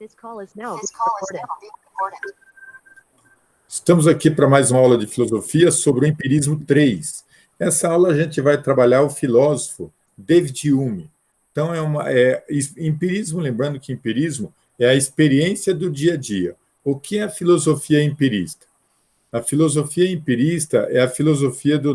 This call is now being recorded. Estamos aqui para mais uma aula de filosofia sobre o empirismo 3. Nessa aula a gente vai trabalhar o filósofo David Hume. Então, empirismo, lembrando que empirismo é a experiência do dia a dia. O que é a filosofia empirista? A filosofia empirista é a filosofia dos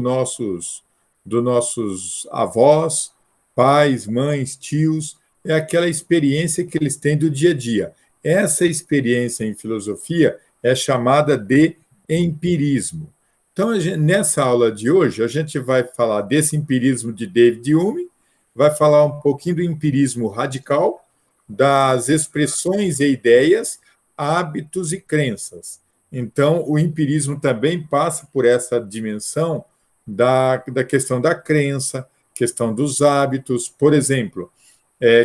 nossos avós, pais, mães, tios, é aquela experiência que eles têm do dia a dia. Essa experiência em filosofia é chamada de empirismo. Então, nessa aula de hoje, a gente vai falar desse empirismo de David Hume, vai falar um pouquinho do empirismo radical, das expressões e ideias, hábitos e crenças. Então, o empirismo também passa por essa dimensão da questão da crença, questão dos hábitos, por exemplo,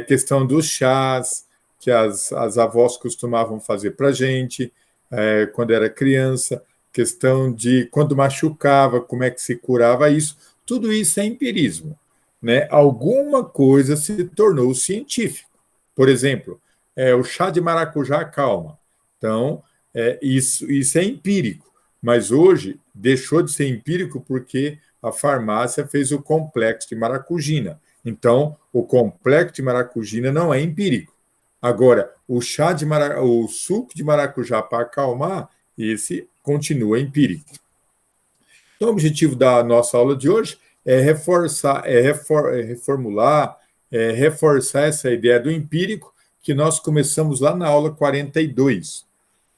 questão dos chás que as avós costumavam fazer para a gente quando era criança, questão de quando machucava, como é que se curava isso, tudo isso é empirismo, né? Alguma coisa se tornou científico. Por exemplo, o chá de maracujá acalma. Então, isso é empírico, mas hoje deixou de ser empírico porque a farmácia fez o complexo de maracujina. Então, o complexo de maracujina não é empírico. Agora, o suco de maracujá para acalmar, esse continua empírico. Então, o objetivo da nossa aula de hoje é reforçar essa ideia do empírico que nós começamos lá na aula 42.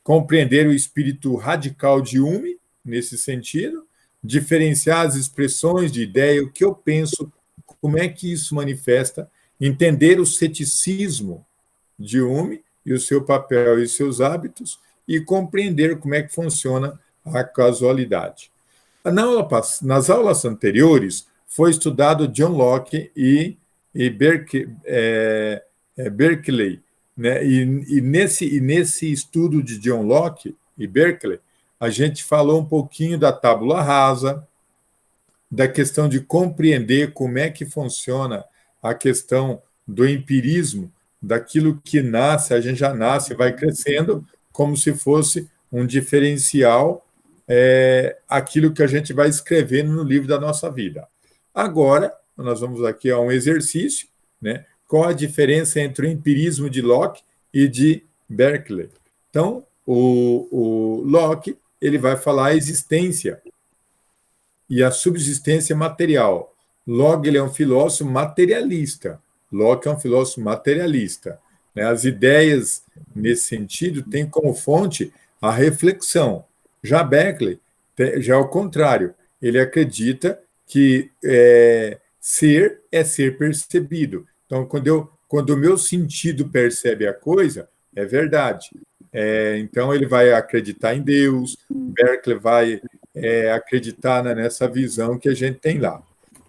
Compreender o espírito radical de Hume, nesse sentido, diferenciar as expressões de ideia, o que eu penso, como é que isso manifesta, entender o ceticismo de Hume e o seu papel e seus hábitos, e compreender como é que funciona a casualidade. Nas aulas anteriores, foi estudado John Locke e Berkeley, né? E nesse estudo de John Locke e Berkeley, a gente falou um pouquinho da tábula rasa, da questão de compreender como é que funciona a questão do empirismo, daquilo que nasce, a gente já nasce e vai crescendo, como se fosse um diferencial, aquilo que a gente vai escrevendo no livro da nossa vida. Agora, nós vamos aqui a um exercício, né? Qual a diferença entre o empirismo de Locke e de Berkeley? Então, o Locke ele vai falar a existência e a subsistência material. Locke ele é um filósofo materialista. Locke é um filósofo materialista. As ideias, nesse sentido, têm como fonte a reflexão. Já Berkeley, já é o contrário. Ele acredita que ser é ser percebido. Então, quando o meu sentido percebe a coisa, é verdade. Então, ele vai acreditar em Deus, Berkeley vai acreditar nessa visão que a gente tem lá.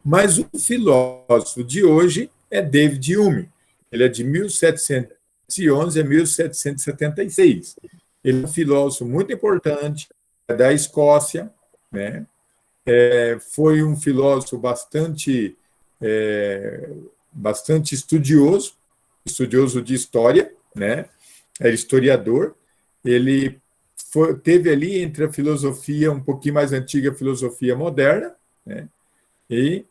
Mas o filósofo de hoje é David Hume. Ele é de 1711 a 1776. Ele é um filósofo muito importante, da Escócia, né? Foi um filósofo bastante estudioso de história, né? Era historiador. Ele teve ali entre a filosofia um pouquinho mais antiga, a filosofia moderna, né? E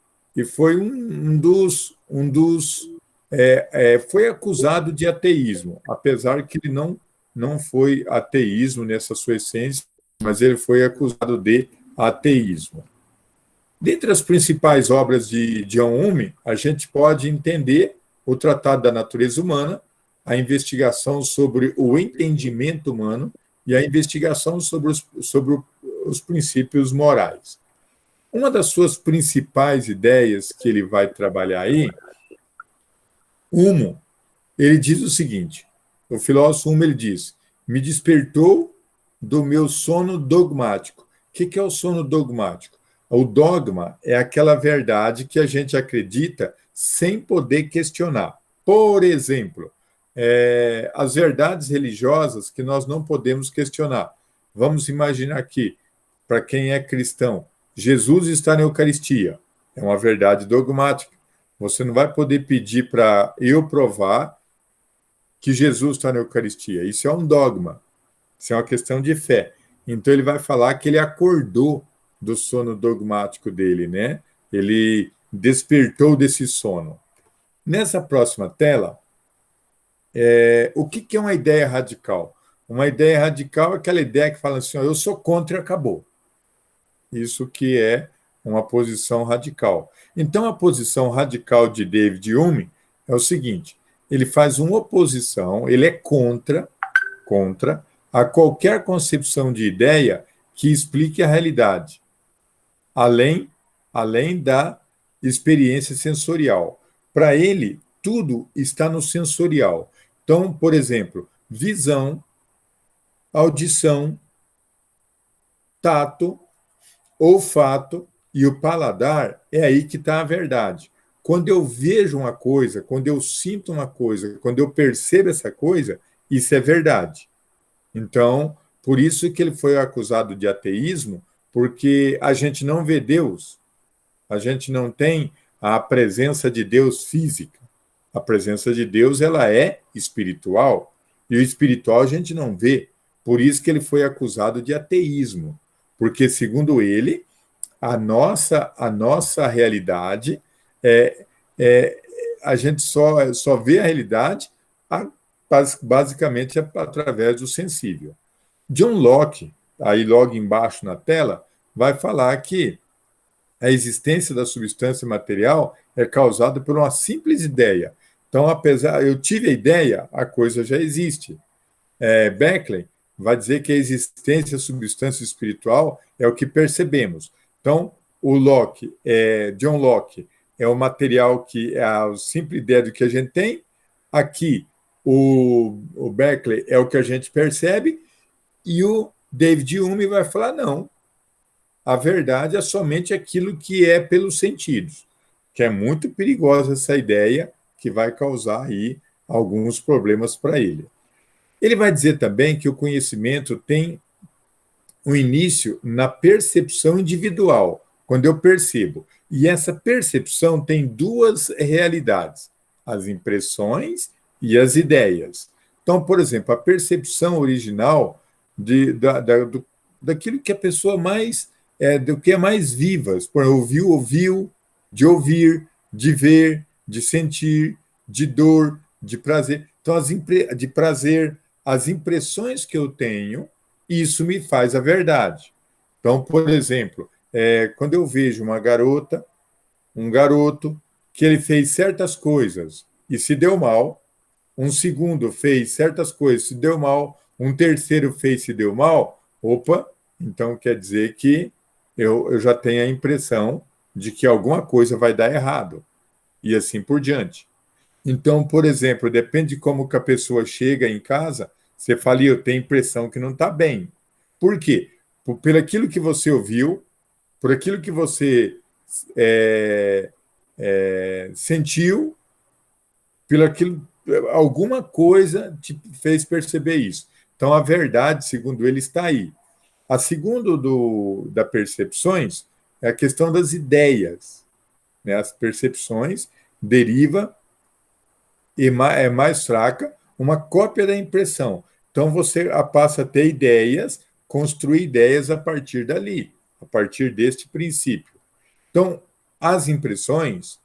foi foi acusado de ateísmo, apesar que ele não foi ateísmo nessa sua essência, mas ele foi acusado de ateísmo. Dentre as principais obras de John Hume, a gente pode entender o Tratado da Natureza Humana, a investigação sobre o entendimento humano e a investigação sobre os princípios morais. Uma das suas principais ideias que ele vai trabalhar aí, Hume, ele diz o seguinte, o filósofo Hume, ele diz, me despertou do meu sono dogmático. O que é o sono dogmático? O dogma é aquela verdade que a gente acredita sem poder questionar. Por exemplo, as verdades religiosas que nós não podemos questionar. Vamos imaginar aqui, para quem é cristão, Jesus está na Eucaristia. É uma verdade dogmática. Você não vai poder pedir para eu provar que Jesus está na Eucaristia. Isso é um dogma, isso é uma questão de fé. Então ele vai falar que ele acordou do sono dogmático dele, né? Ele despertou desse sono. Nessa próxima tela, o que é uma ideia radical? Uma ideia radical é aquela ideia que fala assim, eu sou contra e acabou. Isso que é uma posição radical. Então, a posição radical de David Hume é o seguinte, ele faz uma oposição, ele é contra a qualquer concepção de ideia que explique a realidade, além da experiência sensorial. Para ele, tudo está no sensorial. Então, por exemplo, visão, audição, tato, olfato e o paladar, é aí que está a verdade. Quando eu vejo uma coisa, quando eu sinto uma coisa, quando eu percebo essa coisa, isso é verdade. Então, por isso que ele foi acusado de ateísmo, porque a gente não vê Deus, a gente não tem a presença de Deus física. A presença de Deus, ela é espiritual, e o espiritual a gente não vê. Por isso que ele foi acusado de ateísmo, porque, segundo ele, a nossa realidade a gente só vê a realidade basicamente através do sensível. John Locke, aí logo embaixo na tela, vai falar que a existência da substância material é causada por uma simples ideia. Então, apesar eu tive a ideia, a coisa já existe. Berkeley vai dizer que a existência da substância espiritual é o que percebemos. Então, John Locke é o material que é a simples ideia do que a gente tem. Aqui, o Berkeley é o que a gente percebe, e o David Hume vai falar, não, a verdade é somente aquilo que é pelos sentidos, que é muito perigosa essa ideia, que vai causar aí alguns problemas para ele. Ele vai dizer também que o conhecimento tem um início na percepção individual, quando eu percebo. E essa percepção tem duas realidades, as impressões e as ideias. Então, por exemplo, a percepção original daquilo que a pessoa mais do que é mais vivas, por ouviu, de ouvir, de ver, de sentir, de dor, de prazer. Então, de prazer, as impressões que eu tenho, isso me faz a verdade. Então, por exemplo, quando eu vejo uma garota, um garoto, que ele fez certas coisas e se deu mal, um segundo fez certas coisas e se deu mal, um terceiro fez e se deu mal, opa, então quer dizer que eu já tenho a impressão de que alguma coisa vai dar errado, e assim por diante. Então, por exemplo, depende de como que a pessoa chega em casa, você fala, eu tenho a impressão que não está bem. Por quê? Por aquilo que você ouviu, por aquilo que você sentiu, pelo aquilo, alguma coisa te fez perceber isso. Então, a verdade, segundo ele, está aí. A segundo da percepções é a questão das ideias. Né? As percepções deriva e é mais fraca uma cópia da impressão. Então, você passa a ter ideias, construir ideias a partir dali, a partir deste princípio. Então, as impressões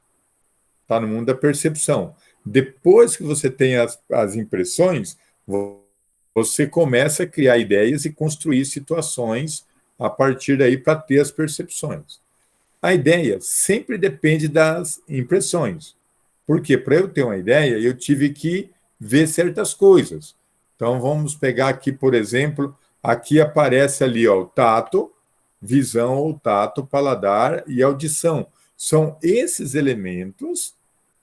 está no mundo da percepção. Depois que você tem as impressões, você começa a criar ideias e construir situações a partir daí para ter as percepções. A ideia sempre depende das impressões. Porque para eu ter uma ideia, eu tive que ver certas coisas. Então, vamos pegar aqui, por exemplo, aqui aparece ali o tato, visão, olfato, paladar e audição. São esses elementos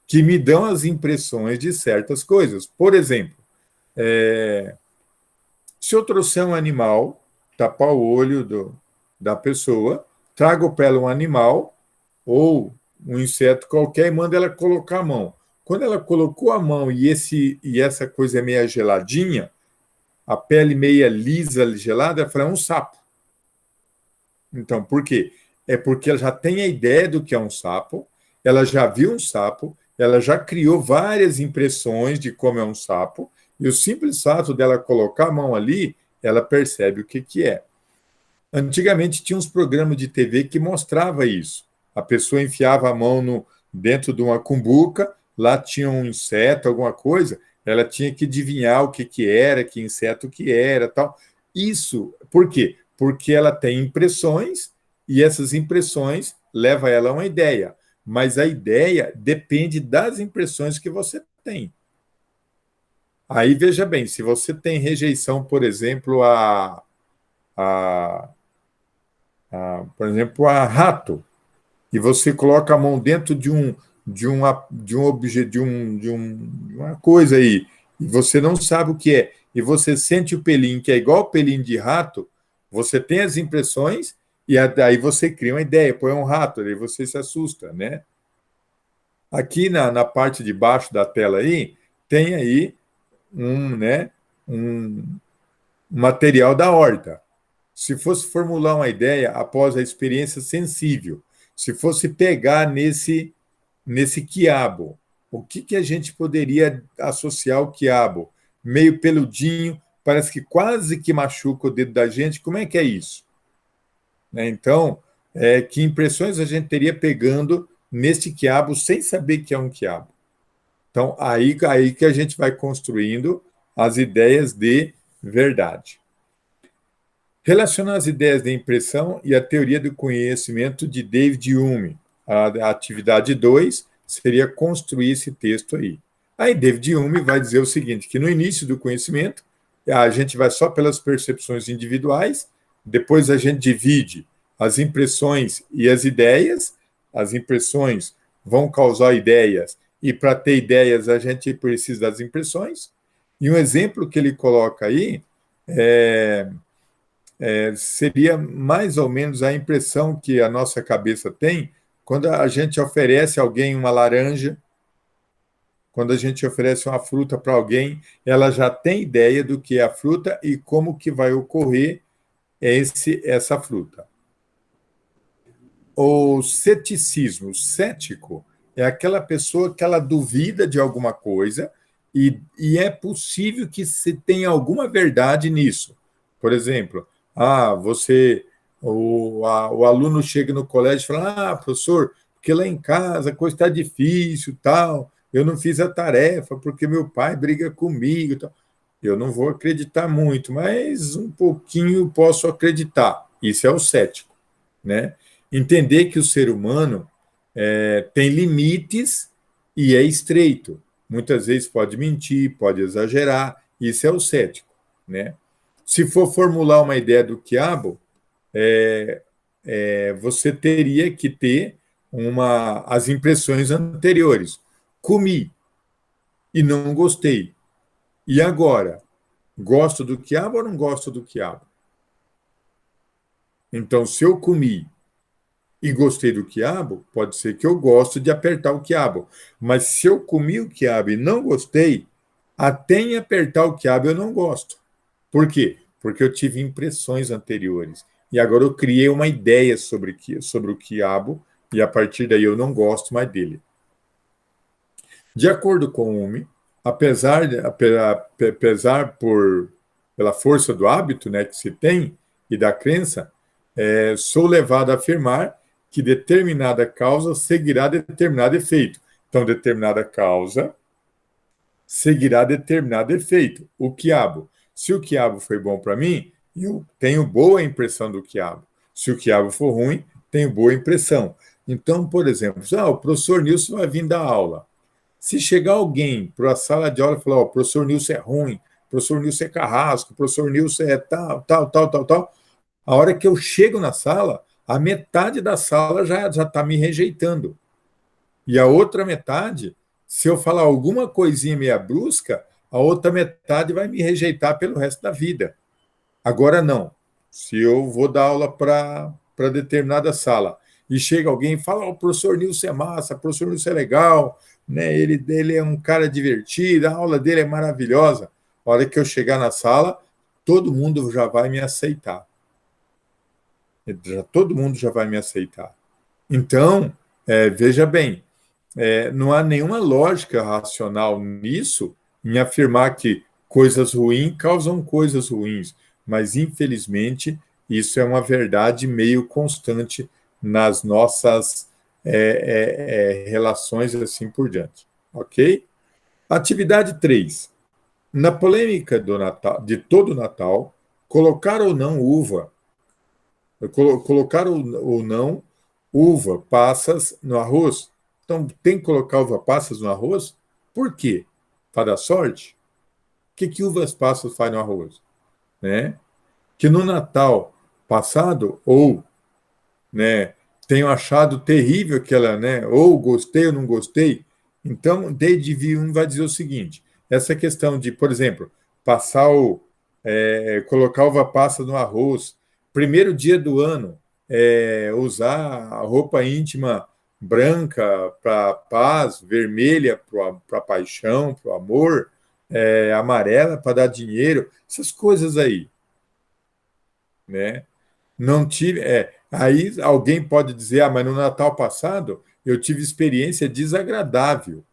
que me dão as impressões de certas coisas. Por exemplo, se eu trouxer um animal, tapar o olho da pessoa, trago para ela um animal ou um inseto qualquer e mando ela colocar a mão. Quando ela colocou a mão e essa coisa é meia geladinha, a pele meia lisa, gelada, ela fala, é um sapo. Então, por quê? É porque ela já tem a ideia do que é um sapo, ela já viu um sapo, ela já criou várias impressões de como é um sapo, E o simples fato dela colocar a mão ali, ela percebe o que, que é. Antigamente tinha uns programas de TV que mostrava isso. A pessoa enfiava a mão dentro de uma cumbuca, lá tinha um inseto, alguma coisa, ela tinha que adivinhar o que, que era, que inseto que era, tal. Isso, por quê? Porque ela tem impressões e essas impressões levam ela a uma ideia. Mas a ideia depende das impressões que você tem. Aí veja bem, se você tem rejeição, por exemplo, a por exemplo, a rato, e você coloca a mão dentro de um objeto, de uma coisa aí, e você não sabe o que é, e você sente o pelinho, que é igual o pelinho de rato, você tem as impressões, e aí você cria uma ideia, põe um rato, aí você se assusta, né? Aqui na parte de baixo da tela aí, tem aí né, um material da horta. Se fosse formular uma ideia após a experiência sensível, se fosse pegar nesse quiabo, o que, que a gente poderia associar ao quiabo? Meio peludinho, parece que quase que machuca o dedo da gente. Como é que é isso? Né? Então, que impressões a gente teria pegando neste quiabo sem saber que é um quiabo? Então, aí que a gente vai construindo as ideias de verdade. Relacionar as ideias de impressão e a teoria do conhecimento de David Hume. A atividade 2 seria construir esse texto aí. Aí David Hume vai dizer o seguinte, que no início do conhecimento, a gente vai só pelas percepções individuais, depois a gente divide as impressões e as ideias, as impressões vão causar ideias, e para ter ideias a gente precisa das impressões. E um exemplo que ele coloca aí seria mais ou menos a impressão que a nossa cabeça tem quando a gente oferece a alguém uma laranja, quando a gente oferece uma fruta para alguém, ela já tem ideia do que é a fruta e como que vai ocorrer essa fruta. O ceticismo, cético, é aquela pessoa que ela duvida de alguma coisa e é possível que se tenha alguma verdade nisso. Por exemplo, o aluno chega no colégio e fala, professor, porque lá em casa a coisa está difícil, tal, eu não fiz a tarefa porque meu pai briga comigo, tal. Eu não vou acreditar muito, mas um pouquinho posso acreditar. Isso é o cético, né? Entender que o ser humano tem limites e é estreito. Muitas vezes pode mentir, pode exagerar. Isso é o cético, né? Se for formular uma ideia do quiabo, você teria que ter as impressões anteriores. Comi e não gostei. E agora? Gosto do quiabo ou não gosto do quiabo? Então, se eu comi e gostei do quiabo, pode ser que eu gosto de apertar o quiabo. Mas se eu comi o quiabo e não gostei, até em apertar o quiabo eu não gosto. Por quê? Porque eu tive impressões anteriores. E agora eu criei uma ideia sobre o quiabo e a partir daí eu não gosto mais dele. De acordo com o Hume, apesar pela força do hábito, né, que se tem e da crença, sou levado a afirmar que determinada causa seguirá determinado efeito. Então, determinada causa seguirá determinado efeito. O quiabo. Se o quiabo foi bom para mim, eu tenho boa impressão do quiabo. Se o quiabo for ruim, tenho boa impressão. Então, por exemplo, o professor Nilson vai vir dar aula. Se chegar alguém para a sala de aula e falar, o professor Nilson é ruim, o professor Nilson é carrasco, o professor Nilson é tal, tal, tal, tal, tal, a hora que eu chego na sala, a metade da sala já está me rejeitando. E a outra metade, se eu falar alguma coisinha meia brusca, a outra metade vai me rejeitar pelo resto da vida. Agora não. Se eu vou dar aula para determinada sala e chega alguém e fala, o professor Nilson é massa, o professor Nilson é legal, né? Ele é um cara divertido, a aula dele é maravilhosa. A hora que eu chegar na sala, todo mundo já vai me aceitar. Todo mundo já vai me aceitar. Então, veja bem, não há nenhuma lógica racional nisso, em afirmar que coisas ruins causam coisas ruins, mas infelizmente isso é uma verdade meio constante nas nossas relações assim por diante, ok? Atividade 3. Na polêmica do Natal, de todo o Natal, colocar ou não uva, colocar ou não uva passas no arroz. Então, tem que colocar uva passas no arroz? Por quê? Para dar sorte? O que uvas passas faz no arroz? Né? Que no Natal passado, ou né, tenho achado terrível aquela, né, ou gostei ou não gostei, então David Hume vai dizer o seguinte, essa questão de, por exemplo, passar colocar uva passa no arroz, primeiro dia do ano, usar a roupa íntima branca para paz, vermelha para paixão, para o amor, amarela para dar dinheiro, essas coisas aí, né? Não tive. Aí alguém pode dizer, mas no Natal passado eu tive experiência desagradável.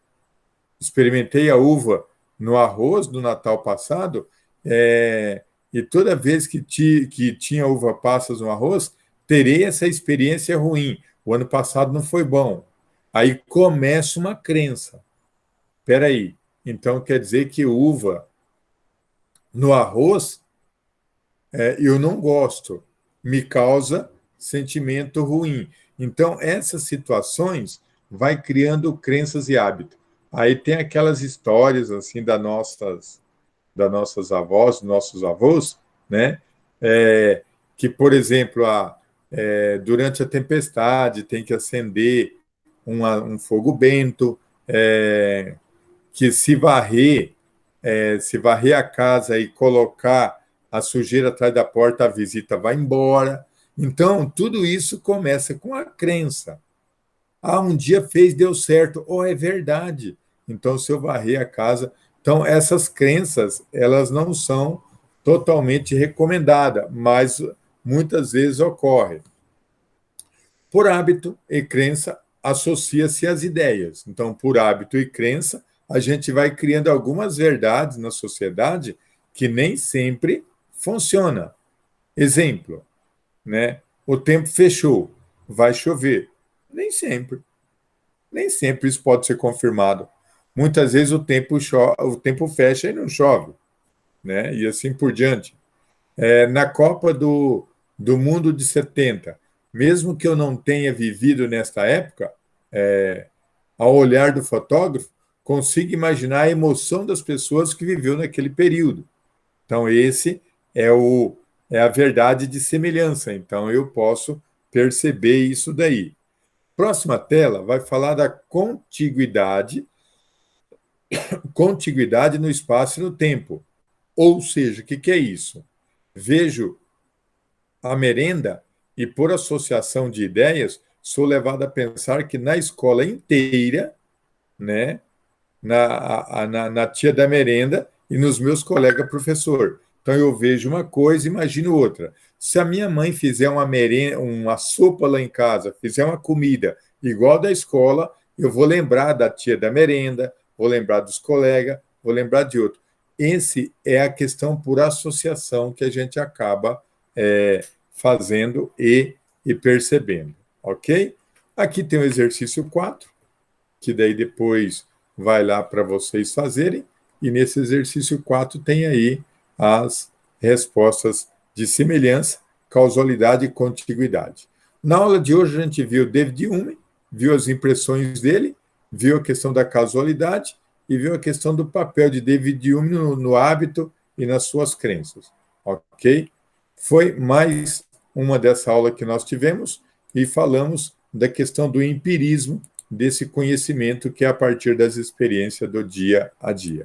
Experimentei a uva no arroz do Natal passado, e toda vez que tinha uva passas no arroz, terei essa experiência ruim. O ano passado não foi bom. Aí começa uma crença. Espera aí, então quer dizer que uva no arroz eu não gosto, me causa sentimento ruim. Então, essas situações vai criando crenças e hábitos. Aí tem aquelas histórias assim das nossas avós, dos nossos avós, né? Que, por exemplo, durante a tempestade tem que acender um fogo bento, que se varrer a casa e colocar a sujeira atrás da porta, a visita vai embora. Então, tudo isso começa com a crença. Um dia fez, deu certo. É verdade. Então, se eu varrer a casa... Então, essas crenças, elas não são totalmente recomendadas, mas muitas vezes ocorrem. Por hábito e crença, associa-se às ideias. Então, por hábito e crença, a gente vai criando algumas verdades na sociedade que nem sempre funciona. Exemplo, né? O tempo fechou, vai chover. Nem sempre. Nem sempre isso pode ser confirmado. Muitas vezes o tempo fecha e não chove, né? E assim por diante. Na Copa do Mundo de 70, mesmo que eu não tenha vivido nesta época, ao olhar do fotógrafo, consigo imaginar a emoção das pessoas que viveu naquele período. Então, esse é a verdade de semelhança. Então, eu posso perceber isso daí. Próxima tela vai falar da contiguidade no espaço e no tempo. Ou seja, o que é isso? Vejo a merenda e, por associação de ideias, sou levado a pensar que na escola inteira, né, na tia da merenda e nos meus colegas professor. Então eu vejo uma coisa, imagino outra. Se a minha mãe fizer uma merenda, uma sopa lá em casa, fizer uma comida igual da escola, eu vou lembrar da tia da merenda, vou lembrar dos colegas, vou lembrar de outro. Esse é a questão por associação que a gente acaba fazendo e percebendo, ok? Aqui tem o exercício 4, que daí depois vai lá para vocês fazerem, e nesse exercício 4 tem aí as respostas de semelhança, causalidade e contiguidade. Na aula de hoje a gente viu David Hume, viu as impressões dele, viu a questão da causalidade e viu a questão do papel de David Hume no hábito e nas suas crenças, ok? Foi mais uma dessa aula que nós tivemos e falamos da questão do empirismo, desse conhecimento que é a partir das experiências do dia a dia.